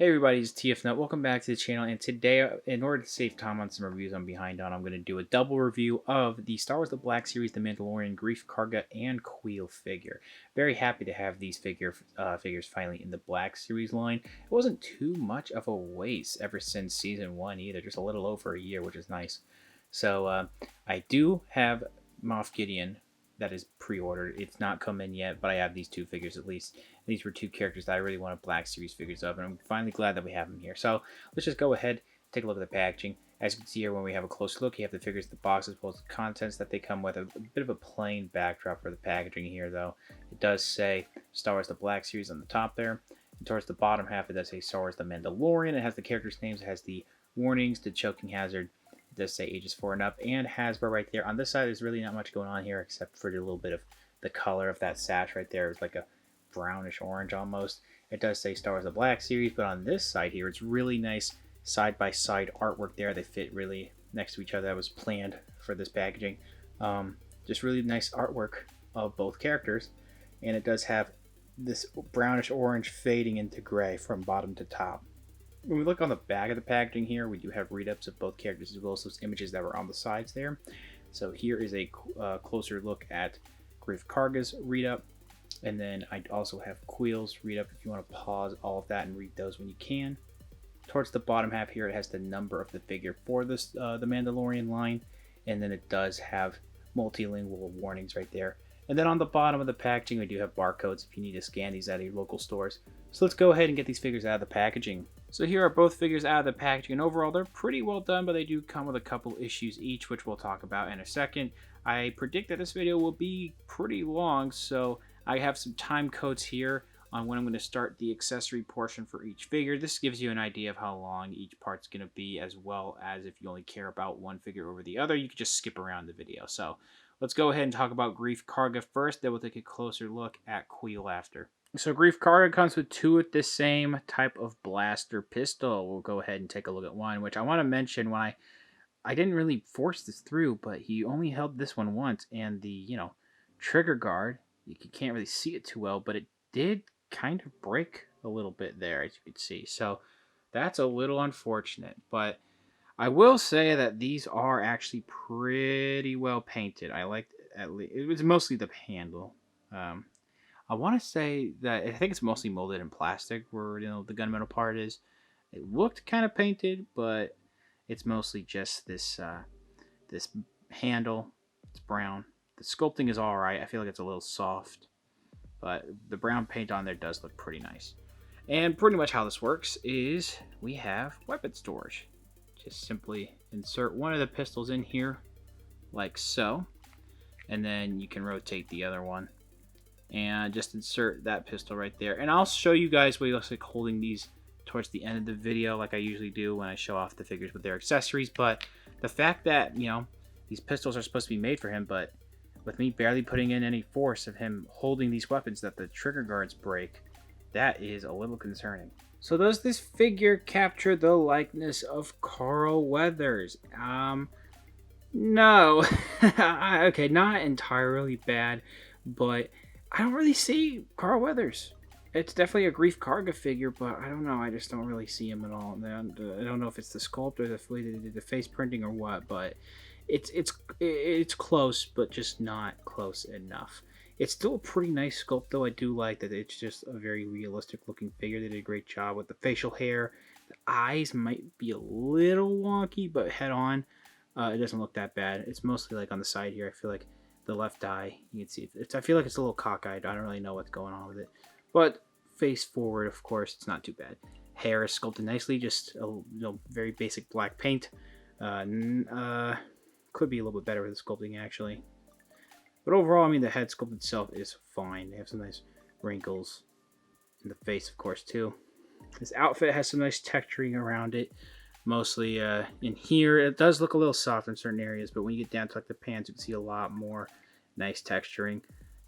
Hey everybody, it's TF Nut. Welcome back to the channel, and today, in order to save time on some reviews I'm behind on, I'm going to do a double review of the Star Wars The Black Series, The Mandalorian, Greef Karga and Kuiil figure. Very happy to have these figures finally in the Black Series line. It wasn't too much of a waste ever since Season 1 either, just a little over a year, which is nice. So I do have Moff Gideon that is pre-ordered. It's not come in yet, but I have these two figures at least. These were two characters that I really wanted Black Series figures of, and I'm finally glad that we have them here. So let's just go ahead, take a look at the packaging. As you can see here, when we have a closer look, you have the figures, the box, as well as the contents that they come with. A bit of a plain backdrop for the packaging here, though. It does say Star Wars The Black Series on the top there. And towards the bottom half, it does say Star Wars The Mandalorian. It has the characters' names. It has the warnings, the choking hazard. It does say ages 4 and up, and Hasbro right there. On this side, there's really not much going on here except for a little bit of the color of that sash right there. It's like a brownish orange almost. It does say Star Wars The Black Series, but on this side here, it's really nice side-by-side artwork there. They fit really next to each other. That was planned for this packaging. Just really nice artwork of both characters, and it does have this brownish orange fading into gray from bottom to top. When we look on the back of the packaging here, we do have read-ups of both characters as well as those images that were on the sides there. So here is a closer look at Greef Karga's read-up, and then I also have Kuiil's read-up if you want to pause all of that and read those when you can. Towards the bottom half here, it has the number of the figure for this the Mandalorian line, and then it does have multilingual warnings right there. And then on the bottom of the packaging, we do have barcodes if you need to scan these at your local stores. So let's go ahead and get these figures out of the packaging. So here are both figures out of the packaging, and overall they're pretty well done, but they do come with a couple issues each, which we'll talk about in a second. I predict that this video will be pretty long, so I have some time codes here on when I'm going to start the accessory portion for each figure. This gives you an idea of how long each part's going to be, as well as if you only care about one figure over the other, you can just skip around the video. So let's go ahead and talk about Greef Karga first, then we'll take a closer look at Kuiil after. So Greef Karga comes with two of the same type of blaster pistol. We'll go ahead and take a look at one, which I want to mention when I didn't really force this through, but he only held this one once, and the, trigger guard, you can't really see it too well, but it did kind of break a little bit there, as you can see. So that's a little unfortunate, but I will say that these are actually pretty well painted. I liked at least it was mostly the handle. I want to say that I think it's mostly molded in plastic, where the gunmetal part is. It looked kind of painted, but it's mostly just this this handle. It's brown. The sculpting is all right. I feel like it's a little soft, but the brown paint on there does look pretty nice. And pretty much how this works is we have weapon storage. Just simply insert one of the pistols in here, like so, and then you can rotate the other one, and just insert that pistol right there. And I'll show you guys what it looks like holding these towards the end of the video, like I usually do when I show off the figures with their accessories. But the fact that, these pistols are supposed to be made for him, but with me barely putting in any force of him holding these weapons that the trigger guards break, that is a little concerning. So does this figure capture the likeness of Carl Weathers? No. Okay, not entirely bad, but I don't really see Carl Weathers. It's definitely a Greef Karga figure, but I don't know. I just don't really see him at all. I don't know if it's the sculpt or the face printing or what, but it's close, but just not close enough. It's still a pretty nice sculpt, though. I do like that it's just a very realistic looking figure. They did a great job with the facial hair. The eyes might be a little wonky, but head on, it doesn't look that bad. It's mostly like on the side here. I feel like the left eye, you can see I feel like it's a little cockeyed. I don't really know what's going on with it. But face forward, of course, it's not too bad. Hair is sculpted nicely, just a very basic black paint. Could be a little bit better with the sculpting, actually. But overall, the head sculpt itself is fine. They have some nice wrinkles in the face, of course, too. This outfit has some nice texturing around it. Mostly in here, it does look a little soft in certain areas, but when you get down to the pants, you can see a lot more nice texturing.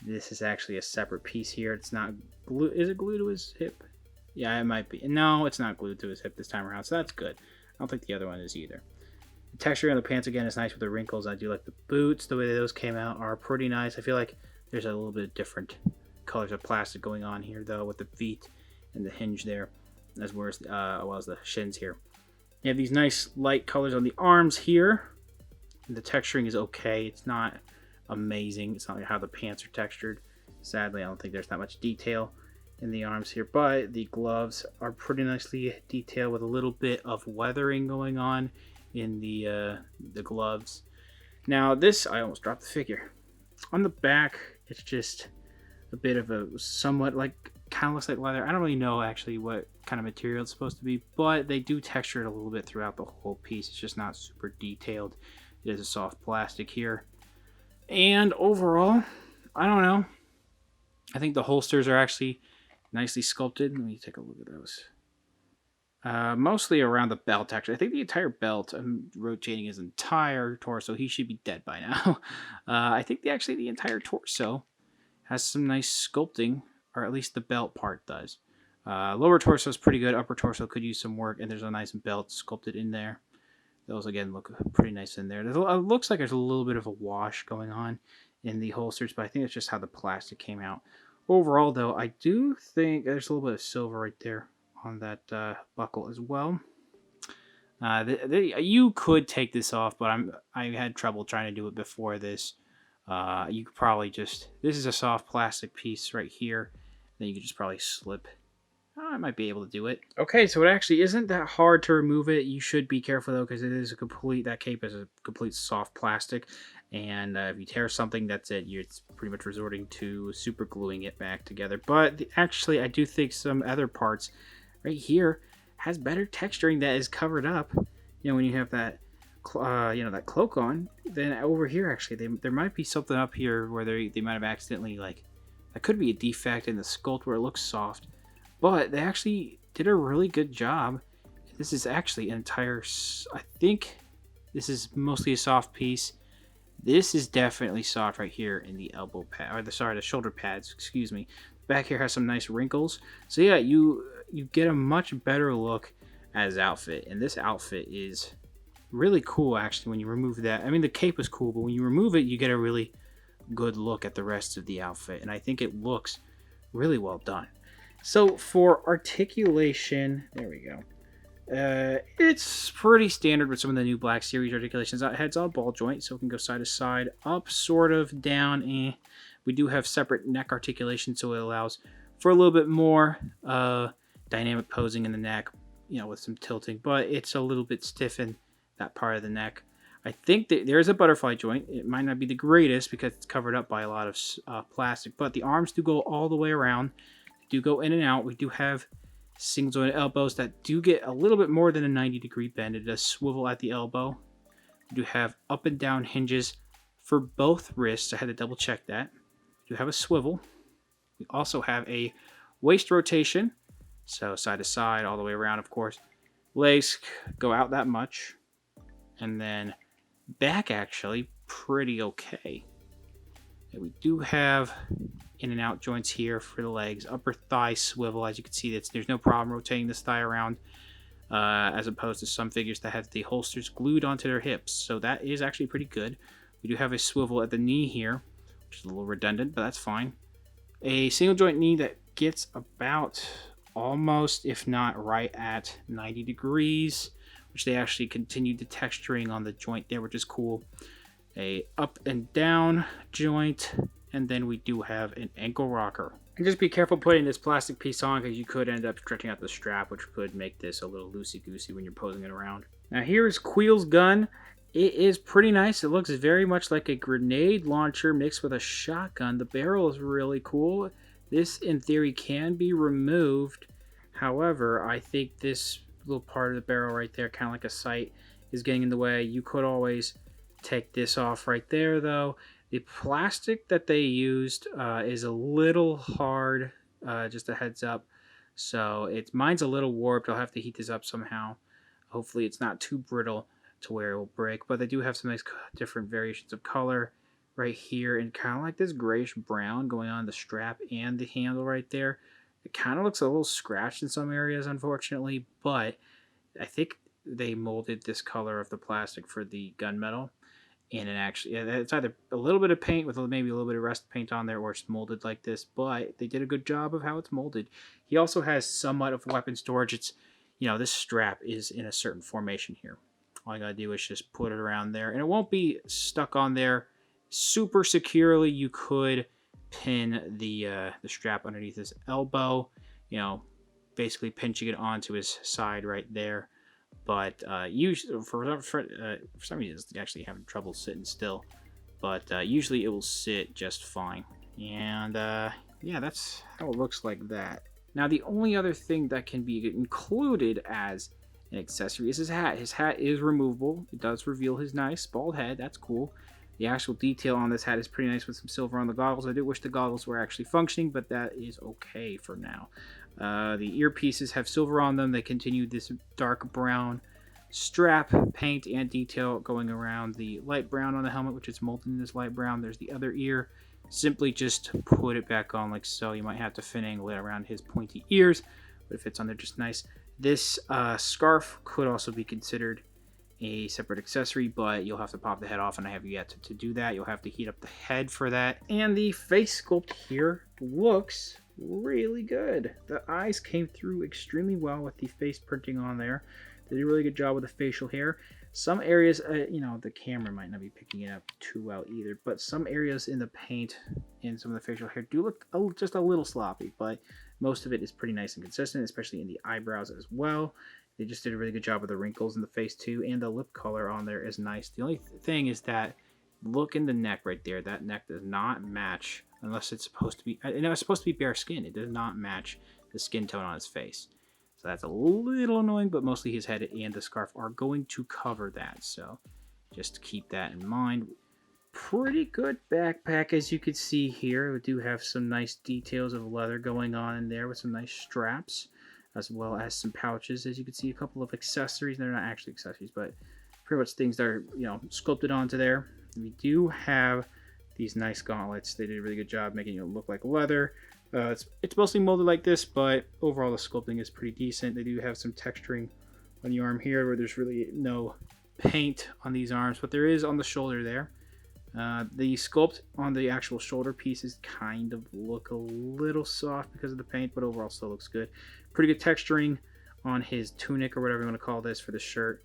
This is actually a separate piece here. It's not glued. Is it glued to his hip? Yeah, it might be. No, it's not glued to his hip this time around, so that's good. I don't think the other one is either. The texture on the pants, again, is nice with the wrinkles. I do like the boots. The way those came out are pretty nice. I feel like there's a little bit different colors of plastic going on here, though, with the feet and the hinge there. as well as the shins here. You have these nice light colors on the arms here. The texturing is okay. It's not amazing. It's not like how the pants are textured. Sadly, I don't think there's that much detail in the arms here, but the gloves are pretty nicely detailed with a little bit of weathering going on in the gloves. Now this, I almost dropped the figure. On the back, it's just a bit of a somewhat like, kind of looks like leather. I don't really know actually what kind of material it's supposed to be, but they do texture it a little bit throughout the whole piece. It's just not super detailed. It is a soft plastic here. And overall, I don't know. I think the holsters are actually nicely sculpted. Let me take a look at those. Mostly around the belt, actually. I think the entire belt, I'm rotating his entire torso. He should be dead by now. I think the entire torso has some nice sculpting, or at least the belt part does. Lower torso is pretty good. Upper torso could use some work, and there's a nice belt sculpted in there. Those, again, look pretty nice in there. It looks like there's a little bit of a wash going on in the holsters, but I think it's just how the plastic came out. Overall, though, I do think there's a little bit of silver right there on that buckle as well. You could take this off, but I had trouble trying to do it before this. You could probably just... This is a soft plastic piece right here. Then you could just probably slip. I might be able to do it. Okay, so it actually isn't that hard to remove it. You should be careful, though, because it is that cape is a complete soft plastic. And if you tear something, that's it. It's pretty much resorting to super gluing it back together. But actually, I do think some other parts right here has better texturing that is covered up. You know, when you have that, that cloak on, then over here, actually, there might be something up here where they might have accidentally, like, that could be a defect in the sculpt where it looks soft. But they actually did a really good job. This is actually an entire... I think this is mostly a soft piece. This is definitely soft right here in the elbow pad, or the shoulder pads, excuse me. Back here has some nice wrinkles. So yeah, you get a much better look at his outfit. And this outfit is really cool, actually, when you remove that. I mean, the cape is cool, but when you remove it, you get a really good look at the rest of the outfit. And I think it looks really well done. So for articulation, there we go. It's pretty standard with some of the new Black Series articulations. Head's on ball joint, so it can go side to side, up, sort of, down. We do have separate neck articulation, so it allows for a little bit more dynamic posing in the neck, with some tilting. But it's a little bit stiff in that part of the neck. I think that there's a butterfly joint. It might not be the greatest because it's covered up by a lot of plastic, but the arms do go all the way around. Do go in and out. We do have single jointed elbows that do get a little bit more than a 90-degree bend. It does swivel at the elbow. We do have up and down hinges for both wrists. I had to double check that. We do have a swivel. We also have a waist rotation, so side to side, all the way around, of course. Legs go out that much, and then back actually pretty okay. And we do have in and out joints here for the legs. Upper thigh swivel, as you can see, there's no problem rotating this thigh around, as opposed to some figures that have the holsters glued onto their hips. So that is actually pretty good. We do have a swivel at the knee here, which is a little redundant, but that's fine. A single joint knee that gets about almost, if not right at 90 degrees, which they actually continued the texturing on the joint there, which is cool. A up and down joint, and then we do have an ankle rocker. And just be careful putting this plastic piece on, because you could end up stretching out the strap, which could make this a little loosey-goosey when you're posing it around. Now here's Kuiil's gun. It is pretty nice. It looks very much like a grenade launcher mixed with a shotgun. The barrel is really cool. This, in theory, can be removed. However, I think this little part of the barrel right there, kind of like a sight, is getting in the way. You could always take this off right there, though. The plastic that they used is a little hard, just a heads up. So mine's a little warped. I'll have to heat this up somehow. Hopefully it's not too brittle to where it will break. But they do have some nice different variations of color right here, and kind of like this grayish brown going on the strap and the handle right there. It kind of looks a little scratched in some areas, unfortunately, but I think they molded this color of the plastic for the gunmetal. And it actually, it's either a little bit of paint with maybe a little bit of rust paint on there, or it's molded like this, but they did a good job of how it's molded. He also has somewhat of weapon storage. It's, this strap is in a certain formation here. All I gotta do is just put it around there, and it won't be stuck on there super securely. You could pin the strap underneath his elbow, basically pinching it onto his side right there. But usually, for some reason, it's actually having trouble sitting still. But usually, it will sit just fine. And yeah, that's how it looks like that. Now, the only other thing that can be included as an accessory is his hat. His hat is removable. It does reveal his nice bald head. That's cool. The actual detail on this hat is pretty nice with some silver on the goggles. I do wish the goggles were actually functioning, but that is okay for now. The earpieces have silver on them. They continue this dark brown strap, paint, and detail going around the light brown on the helmet, which is molded in this light brown. There's the other ear. Simply just put it back on like so. You might have to finagle it around his pointy ears, but it fits on there just nice. This scarf could also be considered a separate accessory, but you'll have to pop the head off, and I have yet to do that. You'll have to heat up the head for that. And the face sculpt here looks really good. The eyes came through extremely well with the face printing on there. They did a really good job with the facial hair. Some areas, the camera might not be picking it up too well either, but some areas in the paint and some of the facial hair do look just a little sloppy, but most of it is pretty nice and consistent, especially in the eyebrows as well. They just did a really good job with the wrinkles in the face too, and the lip color on there is nice. The only thing is that look in the neck right there. That neck does not match unless it's supposed to be, it's supposed to be bare skin. It does not match the skin tone on his face. So that's a little annoying, but mostly his head and the scarf are going to cover that. So just keep that in mind. Pretty good backpack, as you can see here. We do have some nice details of leather going on in there with some nice straps, as well as some pouches. As you can see, a couple of accessories. They're not actually accessories, but pretty much things that are, sculpted onto there. We do have these nice gauntlets. They did a really good job making it look like leather. It's mostly molded like this, but overall the sculpting is pretty decent. They do have some texturing on the arm here where there's really no paint on these arms, but there is on the shoulder there. The sculpt on the actual shoulder pieces kind of look a little soft because of the paint, but overall still looks good. Pretty good texturing on his tunic, or whatever you want to call this, for the shirt.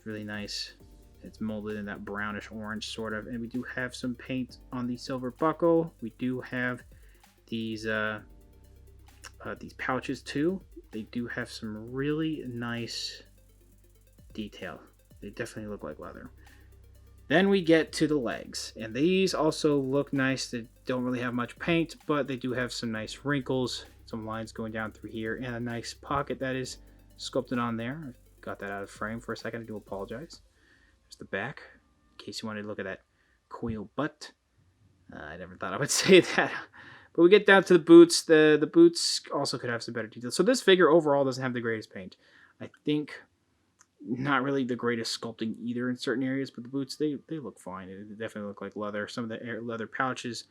Really nice. It's molded in that brownish orange sort of, and we do have some paint on the silver buckle. We do have these pouches too. They do have some really nice detail. They definitely look like leather. Then we get to the legs, and these also look nice. They don't really have much paint, but they do have some nice wrinkles, some lines going down through here, and a nice pocket that is sculpted on there. I got that out of frame for a second. I do apologize. There's the back, in case you wanted to look at that Kuiil butt. I never thought I would say that. But we get down to the boots. The boots also could have some better detail. So this figure overall doesn't have the greatest paint. I think not really the greatest sculpting either in certain areas, but the boots, they look fine. They definitely look like leather. Some of the leather pouches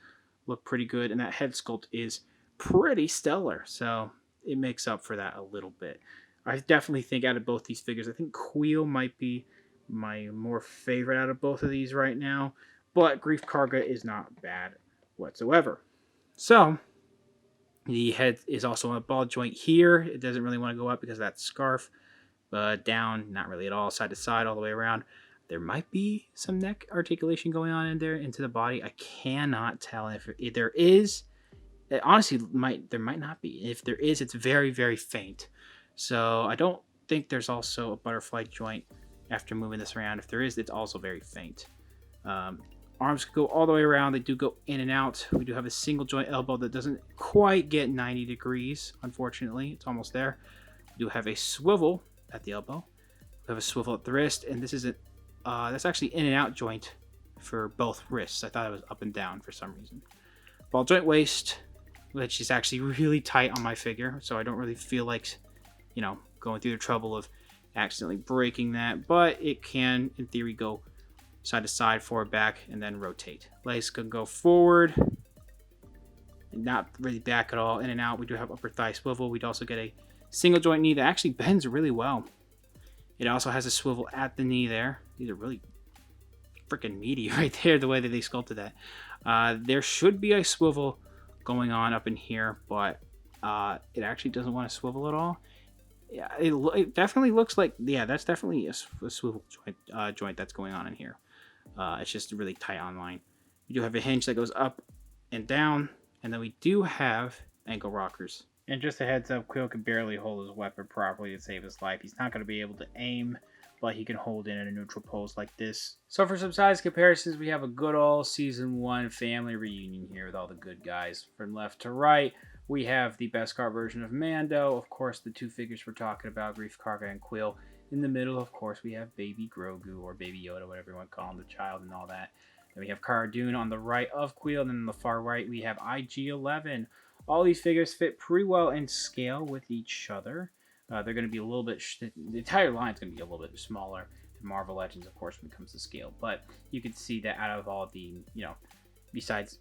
look pretty good, and that head sculpt is pretty stellar. So it makes up for that a little bit. I definitely think out of both these figures, I think Kuiil might be my more favorite out of both of these right now, but Greef Karga is not bad whatsoever. So the head is also on a ball joint here. It doesn't really want to go up because of that scarf, but down, not really at all, side to side, all the way around. There might be some neck articulation going on in there into the body. I cannot tell if there is. It honestly, there might not be. If there is, it's very, very faint. So I don't think there's also a butterfly joint after moving this around. If there is, it's also very faint. Arms go all the way around. They do go in and out. We do have a single joint elbow that doesn't quite get 90 degrees, unfortunately. It's almost there. We do have a swivel at the elbow. We have a swivel at the wrist, and this is that's actually in and out joint for both wrists. I thought it was up and down for some reason. Ball joint waist, which is actually really tight on my figure, so I don't really feel like, going through the trouble of accidentally breaking that, but it can, in theory, go side to side, forward, back, and then rotate. Legs can go forward, and not really back at all, in and out. We do have upper thigh swivel. We'd also get a single joint knee that actually bends really well. It also has a swivel at the knee there. These are really freaking meaty right there, the way that they sculpted that. There should be a swivel going on up in here, but it actually doesn't want to swivel at all. Yeah, it definitely looks like, yeah, that's definitely a swivel joint that's going on in here. It's just really tight on line. We do have a hinge that goes up and down, and then we do have ankle rockers. And just a heads up, Kuiil can barely hold his weapon properly to save his life. He's not going to be able to aim, but he can hold in a neutral pose like this. So for some size comparisons, we have a good old Season 1 family reunion here with all the good guys. From left to right, we have the Beskar version of Mando. Of course, the two figures we're talking about, Greef Karga and Kuiil. In the middle, of course, we have Baby Grogu, or Baby Yoda, whatever you want to call him, the child and all that. Then we have Cara Dune on the right of Kuiil, and then on the far right, we have IG-11. All these figures fit pretty well in scale with each other. They're going to be a little bit, the entire line is going to be a little bit smaller than Marvel Legends, of course, when it comes to scale. But you can see that out of all the, besides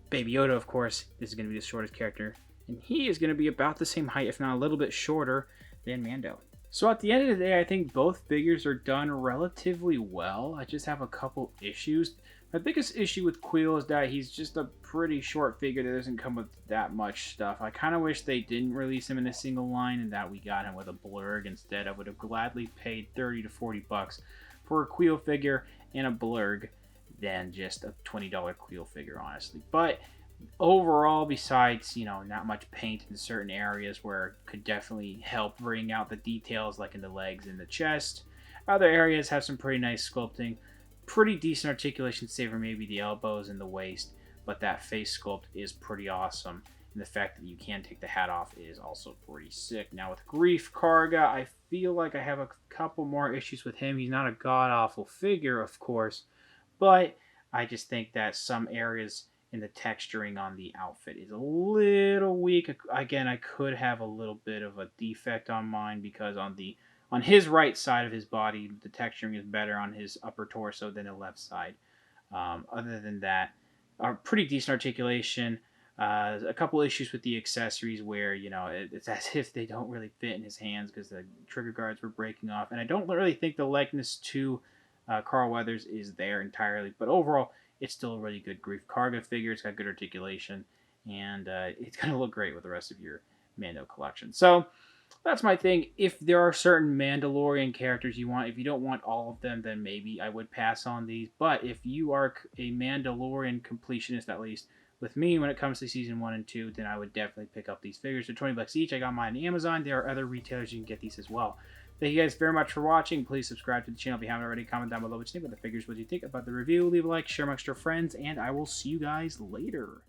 Baby Yoda, of course, this is going to be the shortest character. And he is going to be about the same height, if not a little bit shorter, than Mando. So at the end of the day, I think both figures are done relatively well. I just have a couple issues. My biggest issue with Kuiil is that he's just a pretty short figure that doesn't come with that much stuff. I kind of wish they didn't release him in a single line and that we got him with a blurg instead. I would have gladly paid 30 to 40 bucks for a Kuiil figure and a blurg than just a $20 Kuiil figure, honestly. But overall, besides, not much paint in certain areas where it could definitely help bring out the details, like in the legs and the chest, other areas have some pretty nice sculpting, pretty decent articulation, save for maybe the elbows and the waist, but that face sculpt is pretty awesome, and the fact that you can take the hat off is also pretty sick. Now with Greef Karga, I feel like I have a couple more issues with him. He's not a god-awful figure, of course, but I just think that some areas in the texturing on the outfit is a little weak. Again, I could have a little bit of a defect on mine because on his right side of his body, the texturing is better on his upper torso than the left side. Other than that, pretty decent articulation. A couple issues with the accessories where, it's as if they don't really fit in his hands because the trigger guards were breaking off. And I don't really think the likeness to Carl Weathers is there entirely. But overall, it's still a really good Greef Karga figure. It's got good articulation, and it's going to look great with the rest of your Mando collection. So that's my thing. If there are certain Mandalorian characters you want, if you don't want all of them, then maybe I would pass on these. But if you are a Mandalorian completionist, at least with me, when it comes to Season 1 and 2, then I would definitely pick up these figures. They're 20 bucks each. I got mine on Amazon. There are other retailers you can get these as well. Thank you guys very much for watching. Please subscribe to the channel if you haven't already. Comment down below what you think about the figures, what you think about the review. Leave a like, share amongst your friends, and I will see you guys later.